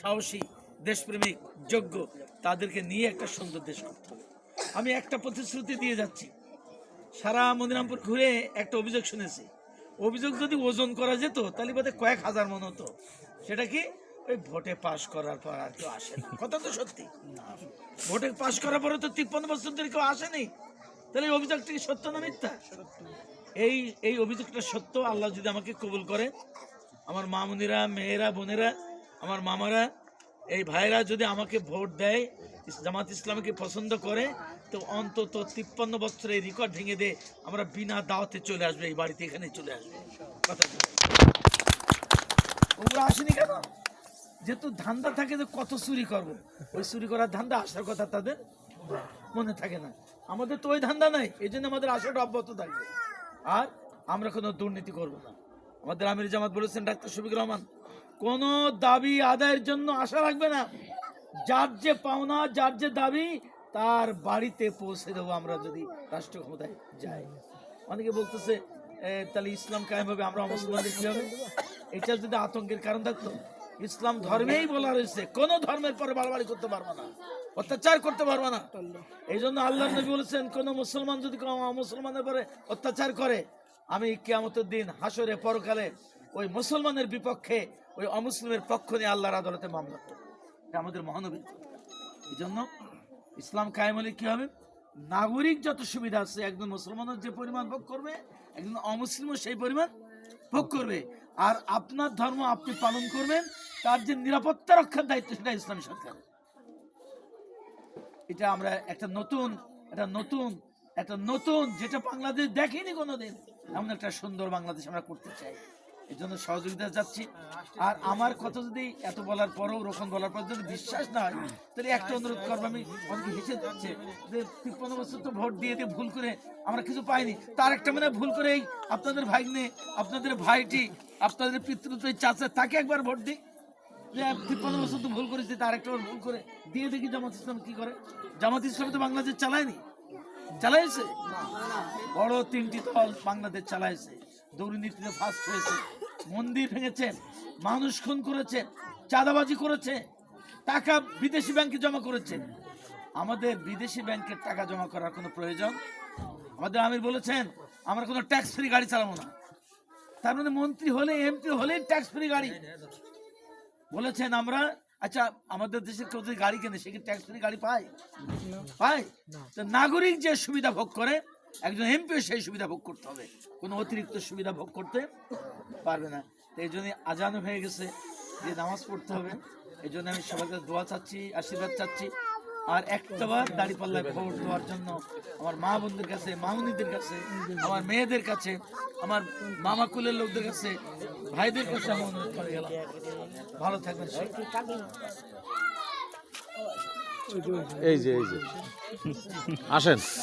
সাহসী, দেশপ্রেমিক, যোগ্য, তাদেরকে নিয়ে একটা সুন্দর দেশ করতে হবে। আমি একটা প্রতিশ্রুতি দিয়ে যাচ্ছি, সারা মনিরামপুর ঘুরে একটা অভিযোগ শুনেছি। অভিযোগ যদি ওজন করা যেত তাহলে বোধ হয় কয়েক হাজার মন হতো। সেটা কি? ওই ভোটে পাশ করার পর আর কেউ আসে না। কথা তো সত্যি। ভোটে পাশ করার পরে তো 53 বছর ধরে কেউ আসেনি। তাহলে এই অভিযোগটা কি সত্য না মিথ্যা? এই অভিযোগটা সত্য। আল্লাহ যদি আমাকে কবুল করে, আমার মামুনিরা, মেয়েরা, বোনেরা, আমার মামারা, এই ভাইরা যদি আমাকে ভোট দেয়, জামাত ইসলামকে পছন্দ করে, তো অন্তত 53 বছর এই রেকর্ড ভেঙে দিয়ে আমরা বিনা দাওয়াতে চলে আসবে, এই বাড়িতে এখানে চলে আসবে। কথা ওগুলো আসেনি কেন? যেহেতু ধান্দা থাকে যে কত চুরি করবো, ওই চুরি করার ধান্দা আসার কথা তাদের মনে থাকে না। আমাদের তো ওই ধান্দা নাই, এই জন্য আমাদের আশাটা অব্যাহত থাকবে। আর আমরা কোনো দুর্নীতি করব না। আমাদের আমির জামাত বলেছেন ডাক্তার শফিকুর রহমান, কোন দাবি আদায়ের জন্য আশা রাখবে না। যার যে পাওনা, যার যে দাবি, তার বাড়িতে পৌঁছে দেবো আমরা যদি রাষ্ট্র ক্ষমতায় যাই। অনেকে বলতেছে তাহলে ইসলাম কায়েম হবে, আমরা মুসলমানদের কি হবে? এটা যদি আতঙ্কের কারণ থাকতো, ইসলাম ধর্মেই বলা রয়েছে কোন ধর্মের পরে বাড়াবাড়ি করতে পারবো না, অত্যাচার করতে পারবো না। এই জন্য আল্লাহ নবী বলেছেন, কোন মুসলমান যদি মুসলমানের পরে অত্যাচার করে, আমি কিয়ামতের দিন হাসরে পরকালে ওই মুসলমানের বিপক্ষে ওই অমুসলিমের পক্ষ নিয়ে আল্লাহর আদালতে মামলা করব। এটা আমাদের মহানবী। এই জন্য ইসলাম কায়েম হলে কি হবে? নাগরিক যত সুবিধা আছে, একজন মুসলমানের যে পরিমাণ ভোগ করবে, একজন অমুসলিমও সেই পরিমাণ ভোগ করবে। আর আপনার ধর্ম আপনি পালন করবেন, তার যে নিরাপত্তা রক্ষার দায়িত্ব, সেটা ইসলামী সরকার। এটা আমরা একটা নতুন যেটা বাংলাদেশ দেখেনি কোনোদিন, এমন একটা সুন্দর বাংলাদেশ আমরা করতে চাই। এই জন্য সহযোগিতা যাচ্ছি। আর আমার কথা যদি এত বলার পরেও, রকম বলার পর যদি বিশ্বাস না হয়, তাহলে একটা অনুরোধ করবো। আমি অনেকে হেসে যাচ্ছে যে 53 বছর তো ভোট দিয়ে ভুল করে আমরা কিছু পাইনি। তার একটা মানে ভুল করে এই আপনাদের ভাগ্নে, আপনাদের ভাইটি, আপনাদের পিতৃত্ব চাচা, তাকে একবার ভোট দিই। 53 বছর তো ভুল করেছি, তার একটা ভুল করে দিয়ে দেখি জামাত ইসলাম কি করে। জামাত ইসলাম তো বাংলাদেশ চালায়নি, চালাইছে বড় 3টি দল বাংলাদেশ চালাইছে। দুর্নীতিতে ফার্স্ট হয়েছে, মন্দির ভেঙেছে, মানুষ খুন করেছে, চাঁদাবাজি করেছে, টাকা বিদেশি ব্যাংকে জমা করেছে। আমাদের বিদেশি ব্যাংকের টাকা জমা করার কোনো প্রয়োজন? আমাদের আমির বলেছেন আমরা কোনো ট্যাক্স ফ্রি গাড়ি চালাবো না। তার মানে মন্ত্রী হলে, এমপি হলেই ট্যাক্স ফ্রি গাড়ি বলেছেন আমরা। আচ্ছা, আমাদের দেশের কেউ যদি গাড়ি কেনে, সে কি ট্যাক্স ফ্রি গাড়ি পায়? তো নাগরিক যে সুবিধা ভোগ করে, একজন এমপিও সেই সুবিধা ভোগ করতে হবে, কোনো অতিরিক্ত সুবিধা ভোগ করতে পারবে না। তো এই জন্য আজানও হয়ে গেছে, যে নামাজ পড়তে হবে। এই জন্য আমি সবাইকে দোয়া চাচ্ছি, আশীর্বাদ চাচ্ছি। আর একটাবার দাঁড়িপাল্লায় ভোট দেওয়ার জন্য আমার মা বোনদের কাছে, মামুনিদের কাছে, আমার মেয়েদের কাছে, আমার মামা কুলের লোকদের কাছে, ভাইদের কাছে আমি অনুরোধ করে গেলাম। ভালো থাকবেন। এই যে আসেন।